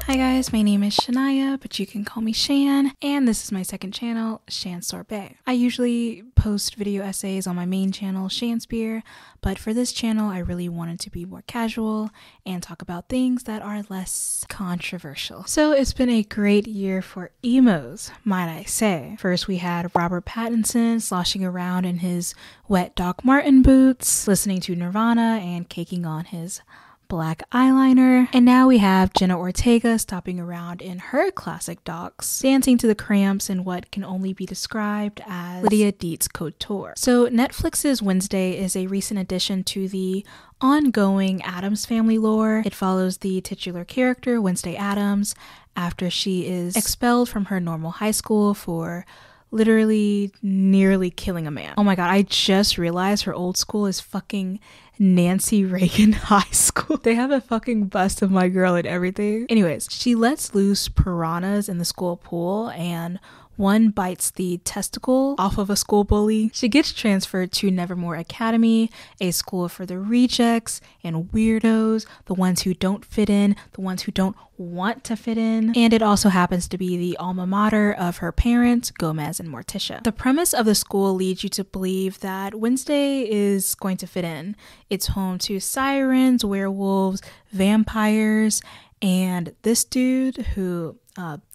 Hi guys, my name is Shaniya, but you can call me Shan, and this is my second channel, Shanspeare. I usually post video essays on my main channel, Shanspeare, but for this channel I really wanted to be more casual and talk about things that are less controversial. So it's been a great year for emos, might I say. First we had Robert Pattinson sloshing around in his wet Doc Marten boots, listening to Nirvana and caking on his black eyeliner. And now we have Jenna Ortega stopping around in her classic docs, dancing to the cramps in what can only be described as Lydia Dietz couture. So Netflix's Wednesday is a recent addition to the ongoing Addams Family lore. It follows the titular character, Wednesday Addams, after she is expelled from her normal high school for literally nearly killing a man. Oh my god, I just realized her old school is fucking Nancy Reagan High School. They have a fucking bust of my girl and everything. Anyways, she lets loose piranhas in the school pool and one bites the testicle off of a school bully. She gets transferred to Nevermore Academy, a school for the rejects and weirdos, the ones who don't fit in, the ones who don't want to fit in. And it also happens to be the alma mater of her parents, Gomez and Morticia. The premise of the school leads you to believe that Wednesday is going to fit in. It's home to sirens, werewolves, vampires, and this dude who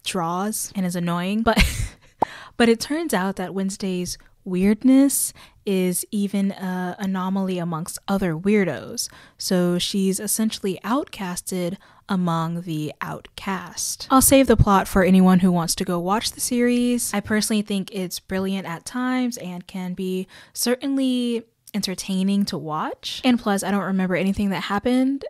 draws and is annoying, but it turns out that Wednesday's weirdness is even an anomaly amongst other weirdos, so she's essentially outcasted among the outcast. I'll save the plot for anyone who wants to go watch the series. I personally think it's brilliant at times and can be certainly entertaining to watch, and plus I don't remember anything that happened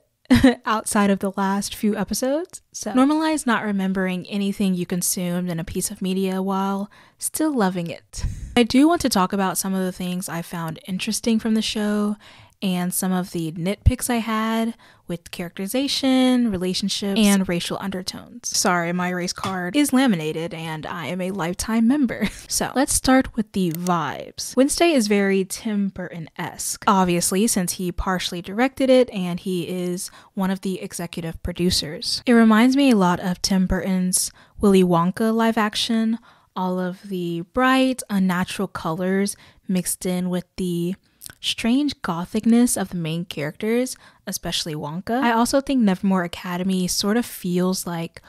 outside of the last few episodes, so normalize not remembering anything you consumed in a piece of media while still loving it. I do want to talk about some of the things I found interesting from the show and some of the nitpicks I had with characterization, relationship, and racial undertones. Sorry, my race card is laminated and I am a lifetime member. So let's start with the vibes. Wednesday is very Tim Burton-esque, obviously, since he partially directed it and he is one of the executive producers. It reminds me a lot of Tim Burton's Willy Wonka live action, all of the bright, unnatural colors mixed in with the strange gothicness of the main characters, especially Wonka. I also think Nevermore Academy sort of feels like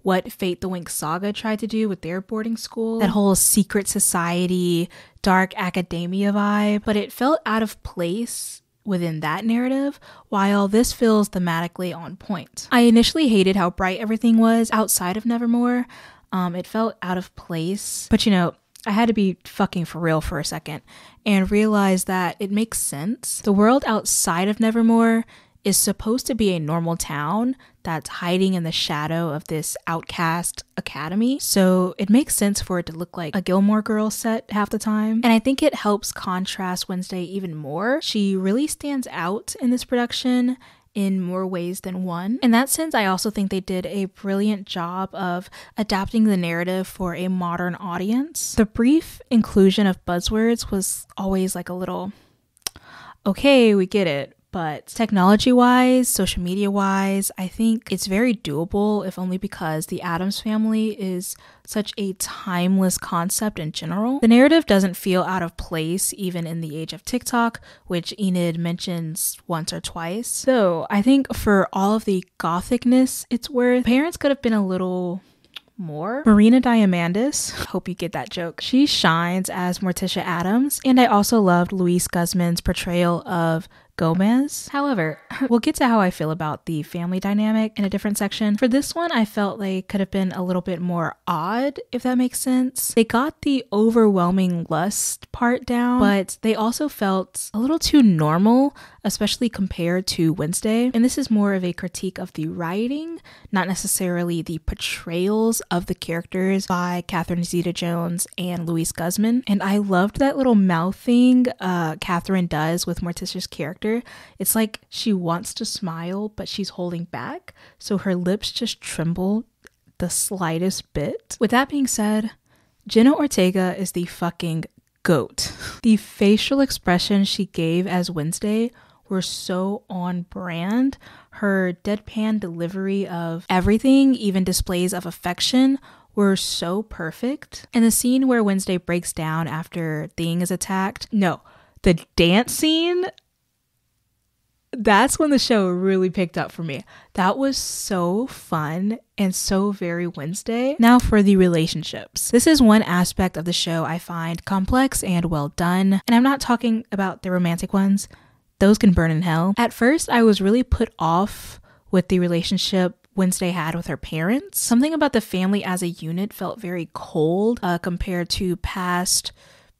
what Fate the Winx Saga tried to do with their boarding school. That whole secret society, dark academia vibe, but it felt out of place within that narrative, while this feels thematically on point. I initially hated how bright everything was outside of Nevermore. It felt out of place, but you know, I had to be fucking for real for a second and realize that it makes sense. The world outside of Nevermore is supposed to be a normal town that's hiding in the shadow of this outcast academy. So it makes sense for it to look like a Gilmore Girls set half the time. And I think it helps contrast Wednesday even more. She really stands out in this production in more ways than one. In that sense, I also think they did a brilliant job of adapting the narrative for a modern audience. The brief inclusion of buzzwords was always like a little, okay, we get it. But technology-wise, social media-wise, I think it's very doable, if only because the Addams Family is such a timeless concept in general. The narrative doesn't feel out of place even in the age of TikTok, which Enid mentions once or twice. So I think for all of the gothicness it's worth, parents could have been a little more. Marina Diamandis, hope you get that joke, she shines as Morticia Addams, and I also loved Luis Guzman's portrayal of Gomez. However, we'll get to how I feel about the family dynamic in a different section. For this one, I felt they could have been a little bit more odd, if that makes sense. They got the overwhelming lust part down, but they also felt a little too normal, especially compared to Wednesday. And this is more of a critique of the writing, not necessarily the portrayals of the characters by Catherine Zeta-Jones and Luis Guzman. And I loved that little mouth thing Catherine does with Morticia's character. It's like she wants to smile, but she's holding back, so her lips just tremble the slightest bit. With that being said, Jenna Ortega is the fucking GOAT. The facial expressions she gave as Wednesday were so on brand. Her deadpan delivery of everything, even displays of affection, were so perfect. And the scene where Wednesday breaks down after Thing is attacked, no, the dance scene, that's when the show really picked up for me. That was so fun and so very Wednesday. Now for the relationships. This is one aspect of the show I find complex and well done. And I'm not talking about the romantic ones. Those can burn in hell. At first, I was really put off with the relationship Wednesday had with her parents. Something about the family as a unit felt very cold compared to past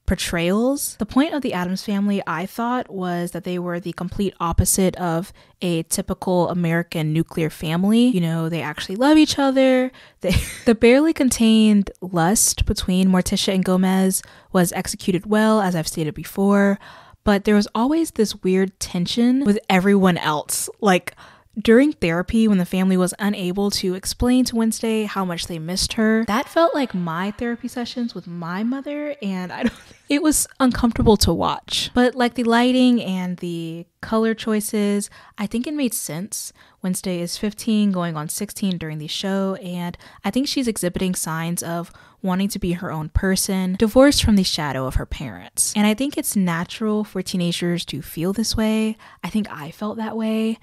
portrayals. The point of the Addams family, I thought, was that they were the complete opposite of a typical American nuclear family. You know, they actually love each other. The barely contained lust between Morticia and Gomez was executed well, as I've stated before, but there was always this weird tension with everyone else. Like, during therapy, when the family was unable to explain to Wednesday how much they missed her, that felt like my therapy sessions with my mother, and it was uncomfortable to watch. But like the lighting and the color choices, I think it made sense. Wednesday is 15 going on 16 during the show, and I think she's exhibiting signs of wanting to be her own person, divorced from the shadow of her parents. And I think it's natural for teenagers to feel this way. I think I felt that way.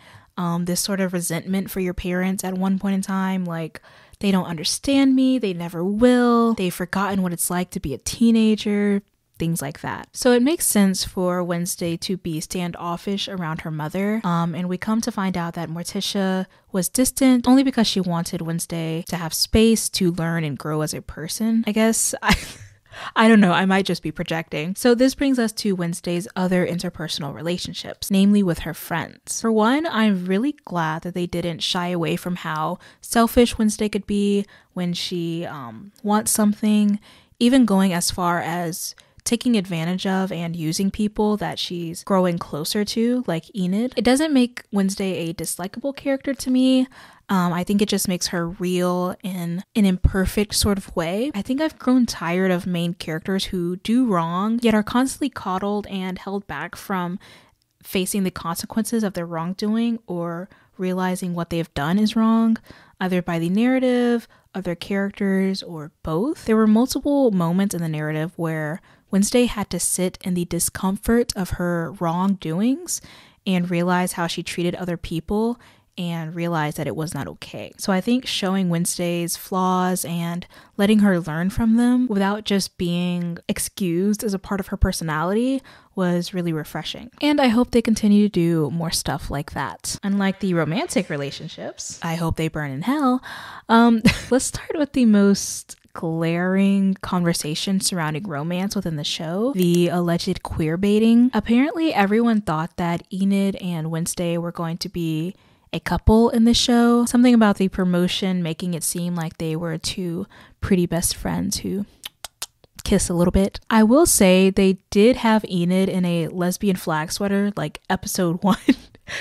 This sort of resentment for your parents at one point in time, like, they don't understand me, they never will, they've forgotten what it's like to be a teenager, things like that. So it makes sense for Wednesday to be standoffish around her mother, and we come to find out that Morticia was distant only because she wanted Wednesday to have space to learn and grow as a person. I guess I don't know, I might just be projecting. So this brings us to Wednesday's other interpersonal relationships, namely with her friends. For one, I'm really glad that they didn't shy away from how selfish Wednesday could be when she wants something, even going as far as taking advantage of and using people that she's growing closer to, like Enid. It doesn't make Wednesday a dislikable character to me. I think it just makes her real in an imperfect sort of way. I think I've grown tired of main characters who do wrong, yet are constantly coddled and held back from facing the consequences of their wrongdoing or realizing what they've done is wrong, either by the narrative, other characters, or both. There were multiple moments in the narrative where Wednesday had to sit in the discomfort of her wrongdoings and realize how she treated other people and realize that it was not okay. So I think showing Wednesday's flaws and letting her learn from them without just being excused as a part of her personality was really refreshing. And I hope they continue to do more stuff like that. Unlike the romantic relationships, I hope they burn in hell. Let's start with the most glaring conversation surrounding romance within the show, the alleged queer baiting. Apparently everyone thought that Enid and Wednesday were going to be a couple in the show. Something about the promotion making it seem like they were two pretty best friends who kiss a little bit. I will say they did have Enid in a lesbian flag sweater, like episode 1,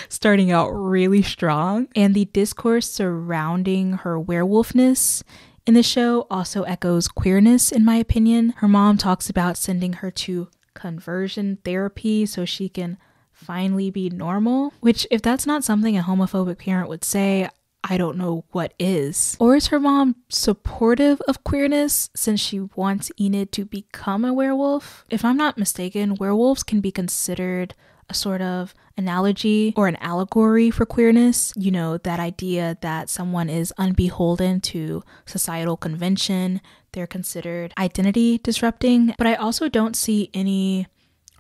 starting out really strong. And the discourse surrounding her werewolfness in the show also echoes queerness, in my opinion. Her mom talks about sending her to conversion therapy so she can finally be normal, which if that's not something a homophobic parent would say, I don't know what is. Or is her mom supportive of queerness since she wants Enid to become a werewolf? If I'm not mistaken, werewolves can be considered a sort of analogy or an allegory for queerness. You know, that idea that someone is unbeholden to societal convention, they're considered identity disrupting. But I also don't see any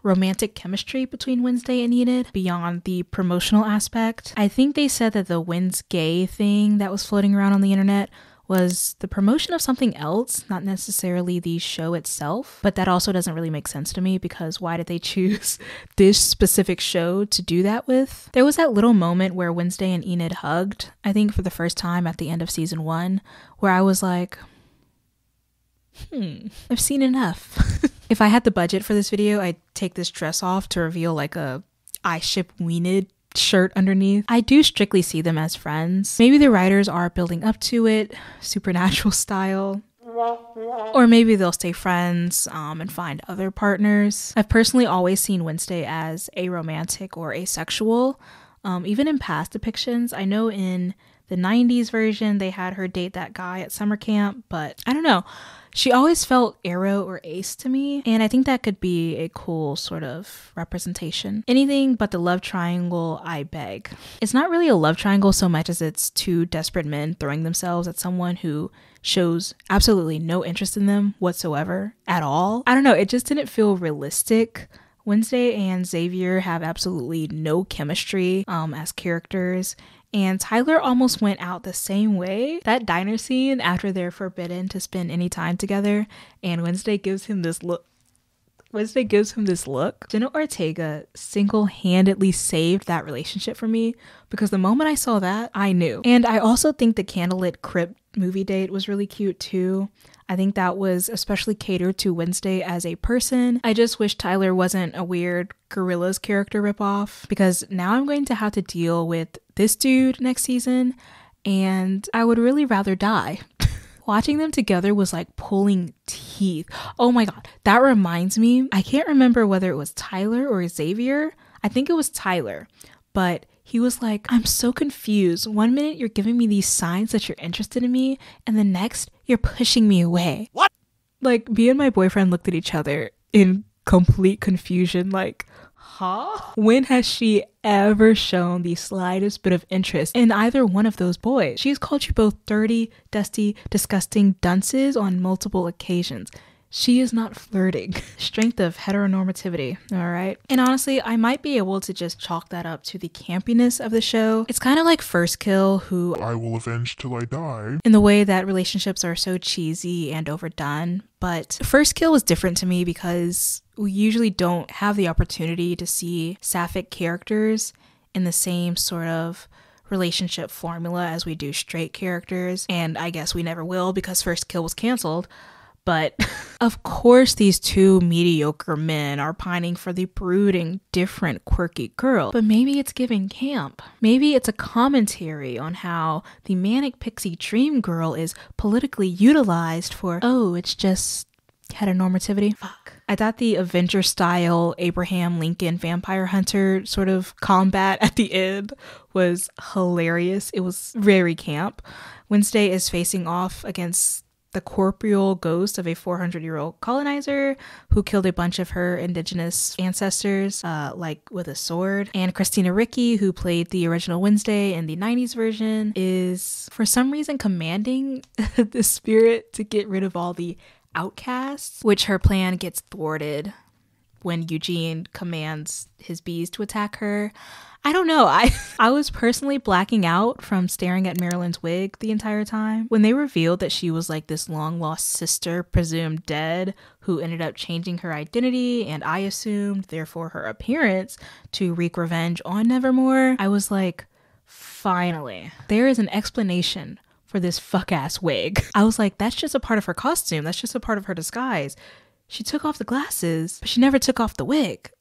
romantic chemistry between Wednesday and Enid beyond the promotional aspect. I think they said that the Wednesday gay thing that was floating around on the internet was the promotion of something else, not necessarily the show itself. But that also doesn't really make sense to me, because why did they choose this specific show to do that with? There was that little moment where Wednesday and Enid hugged, I think for the first time at the end of season 1, where I was like, I've seen enough. If I had the budget for this video, I'd take this dress off to reveal like a I ship Enid shirt underneath. I do strictly see them as friends. Maybe the writers are building up to it, supernatural style. Or maybe they'll stay friends and find other partners. I've personally always seen Wednesday as aromantic or asexual, even in past depictions. I know in the 90s version they had her date that guy at summer camp, but I don't know. She always felt aro or ace to me, and I think that could be a cool sort of representation. Anything but the love triangle, I beg. It's not really a love triangle so much as it's two desperate men throwing themselves at someone who shows absolutely no interest in them whatsoever at all. I don't know, it just didn't feel realistic. Wednesday and Xavier have absolutely no chemistry as characters, and Tyler almost went out the same way. That diner scene after they're forbidden to spend any time together and Wednesday gives him this look. Jenna Ortega single-handedly saved that relationship for me, because the moment I saw that, I knew. And I also think the candlelit crypt movie date was really cute too. I think that was especially catered to Wednesday as a person. I just wish Tyler wasn't a weird Gorillas character ripoff, because now I'm going to have to deal with this dude next season, and I would really rather die. Watching them together was like pulling teeth. Oh my god, that reminds me, I can't remember whether it was Tyler or Xavier. I think it was Tyler, but he was like, I'm so confused. One minute you're giving me these signs that you're interested in me, and the next you're pushing me away. What? Like, me and my boyfriend looked at each other in complete confusion, like, huh? When has she ever shown the slightest bit of interest in either one of those boys? She's called you both dirty, dusty, disgusting dunces on multiple occasions. She is not flirting. Strength of heteronormativity, all right? And honestly, I might be able to just chalk that up to the campiness of the show. It's kind of like First Kill, who I will avenge till I die, in the way that relationships are so cheesy and overdone. But First Kill was different to me because we usually don't have the opportunity to see sapphic characters in the same sort of relationship formula as we do straight characters. And I guess we never will, because First Kill was canceled. But of course these two mediocre men are pining for the brooding, different, quirky girl. But maybe it's giving camp. Maybe it's a commentary on how the manic pixie dream girl is politically utilized for, oh, it's just heteronormativity. Fuck. I thought the Avenger style Abraham Lincoln vampire hunter sort of combat at the end was hilarious. It was very camp. Wednesday is facing off against the corporeal ghost of a 400-year-old colonizer who killed a bunch of her indigenous ancestors, like with a sword. And Christina Ricci, who played the original Wednesday in the 90s version, is for some reason commanding the spirit to get rid of all the outcasts, which her plan gets thwarted when Eugene commands his bees to attack her. I don't know. I was personally blacking out from staring at Marilyn's wig the entire time. When they revealed that she was like this long lost sister, presumed dead, who ended up changing her identity, and I assumed, therefore, her appearance, to wreak revenge on Nevermore, I was like, finally, there is an explanation for this fuck-ass wig. I was like, that's just a part of her costume. That's just a part of her disguise. She took off the glasses, but she never took off the wig.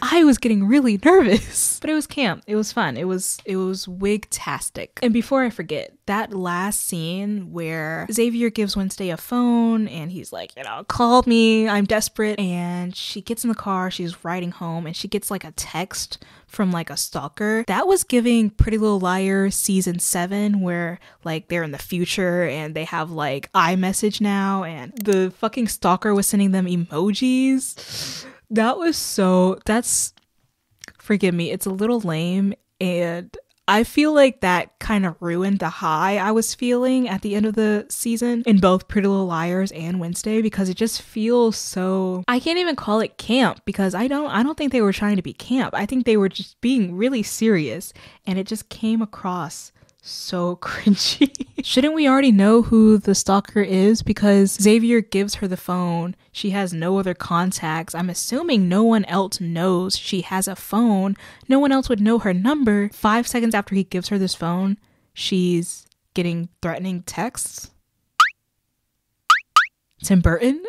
I was getting really nervous, but it was camp. It was fun. It was wig-tastic. And before I forget, that last scene where Xavier gives Wednesday a phone and he's like, call me, I'm desperate. And she gets in the car, she's riding home, and she gets like a text from like a stalker. That was giving Pretty Little Liars season 7, where like they're in the future and they have like iMessage now, and the fucking stalker was sending them emojis. Forgive me, it's a little lame, and I feel like that kind of ruined the high I was feeling at the end of the season in both Pretty Little Liars and Wednesday, because it just feels so, I can't even call it camp, because I don't think they were trying to be camp. I think they were just being really serious, and it just came across so cringy. Shouldn't we already know who the stalker is? Because Xavier gives her the phone. She has no other contacts. I'm assuming no one else knows she has a phone. No one else would know her number. 5 seconds after he gives her this phone, she's getting threatening texts. Tim Burton?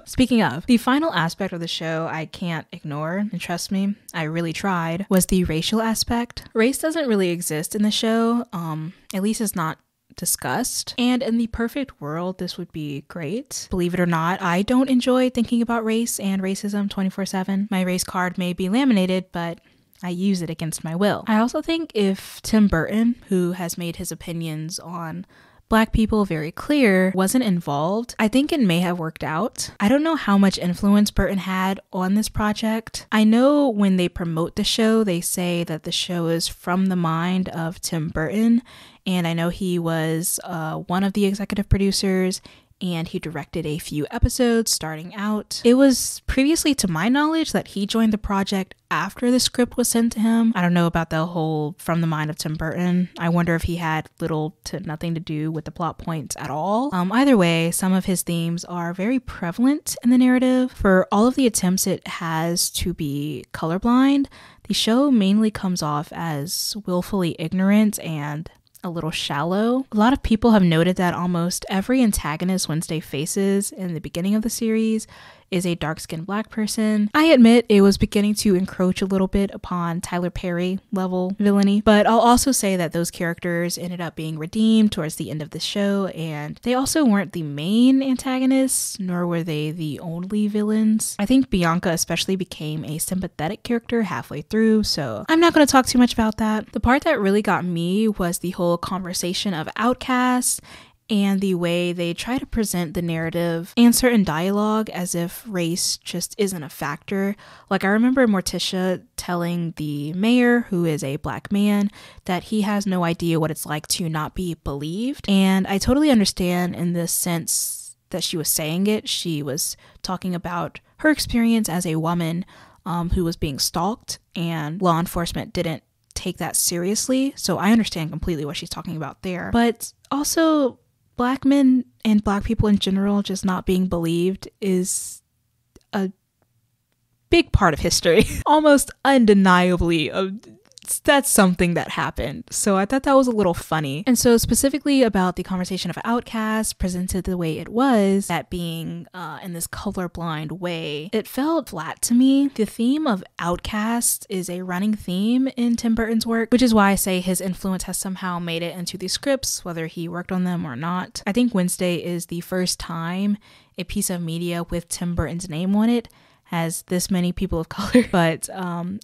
Speaking of, the final aspect of the show I can't ignore, and trust me, I really tried, was the racial aspect. Race doesn't really exist in the show, at least it's not discussed. And in the perfect world, this would be great. Believe it or not, I don't enjoy thinking about race and racism 24/7. My race card may be laminated, but I use it against my will. I also think if Tim Burton, who has made his opinions on Black people very clear, wasn't involved, I think it may have worked out. I don't know how much influence Burton had on this project. I know when they promote the show, they say that the show is from the mind of Tim Burton, and I know he was one of the executive producers, and he directed a few episodes starting out. It was previously, to my knowledge, that he joined the project after the script was sent to him. I don't know about the whole from the mind of Tim Burton. I wonder if he had little to nothing to do with the plot points at all. Either way, some of his themes are very prevalent in the narrative. For all of the attempts it has to be colorblind, the show mainly comes off as willfully ignorant and a little shallow. A lot of people have noted that almost every antagonist Wednesday faces in the beginning of the series is a dark-skinned Black person. I admit it was beginning to encroach a little bit upon Tyler Perry level villainy, but I'll also say that those characters ended up being redeemed towards the end of the show, and they also weren't the main antagonists, nor were they the only villains. I think Bianca especially became a sympathetic character halfway through, so I'm not going to talk too much about that. The part that really got me was the whole conversation of outcasts and the way they try to present the narrative and certain dialogue as if race just isn't a factor. Like, I remember Morticia telling the mayor, who is a Black man, that he has no idea what it's like to not be believed. And I totally understand in the sense that she was saying it. She was talking about her experience as a woman who was being stalked, and law enforcement didn't take that seriously. So I understand completely what she's talking about there. But also, Black men and Black people in general just not being believed is a big part of history. Almost undeniably, that's something that happened. So I thought that was a little funny. And so specifically about the conversation of outcasts presented the way it was, that being in this colorblind way, it felt flat to me. The theme of outcasts is a running theme in Tim Burton's work, which is why I say his influence has somehow made it into the scripts, whether he worked on them or not. I think Wednesday is the first time a piece of media with Tim Burton's name on it has this many people of color, but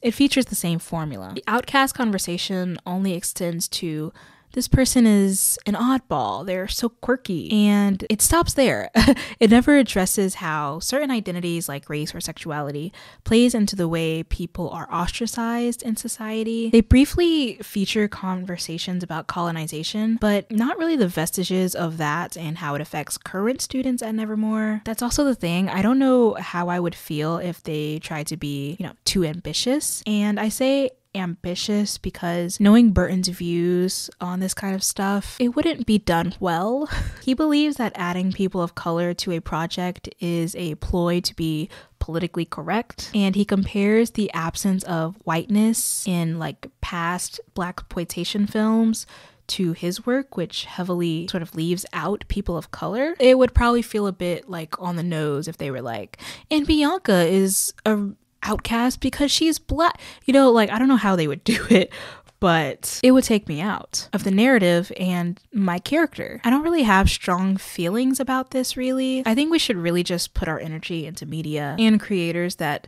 it features the same formula. The outcast conversation only extends to this person is an oddball, they're so quirky, and it stops there. It never addresses how certain identities like race or sexuality plays into the way people are ostracized in society. They briefly feature conversations about colonization, but not really the vestiges of that and how it affects current students at Nevermore. That's also the thing. I don't know how I would feel if they tried to be, too ambitious. And I say ambitious because knowing Burton's views on this kind of stuff, it wouldn't be done well. He believes that adding people of color to a project is a ploy to be politically correct, and he compares the absence of whiteness in past blaxploitation films to his work, which heavily sort of leaves out people of color. It would probably feel a bit on the nose if they were and Bianca is a outcast because she's Black. I don't know how they would do it, but it would take me out of the narrative and my character. I don't really have strong feelings about this, really. I think we should really just put our energy into media and creators that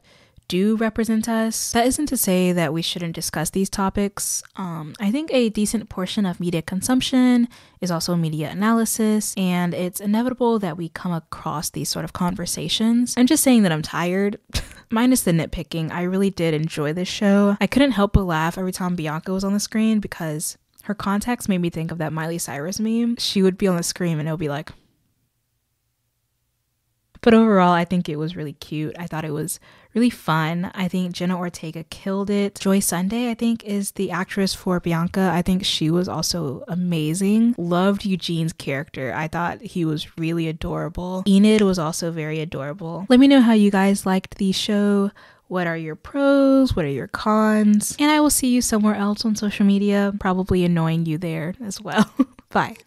do represent us. That isn't to say that we shouldn't discuss these topics. I think a decent portion of media consumption is also media analysis, and it's inevitable that we come across these sort of conversations. I'm just saying that I'm tired. Minus the nitpicking, I really did enjoy this show. I couldn't help but laugh every time Bianca was on the screen because her context made me think of that Miley Cyrus meme. She would be on the screen and it would be like... But overall, I think it was really cute. I thought it was really fun. I think Jenna Ortega killed it. Joy Sunday, I think, is the actress for Bianca. I think she was also amazing. Loved Eugene's character. I thought he was really adorable. Enid was also very adorable. Let me know how you guys liked the show. What are your pros? What are your cons? And I will see you somewhere else on social media, probably annoying you there as well. Bye.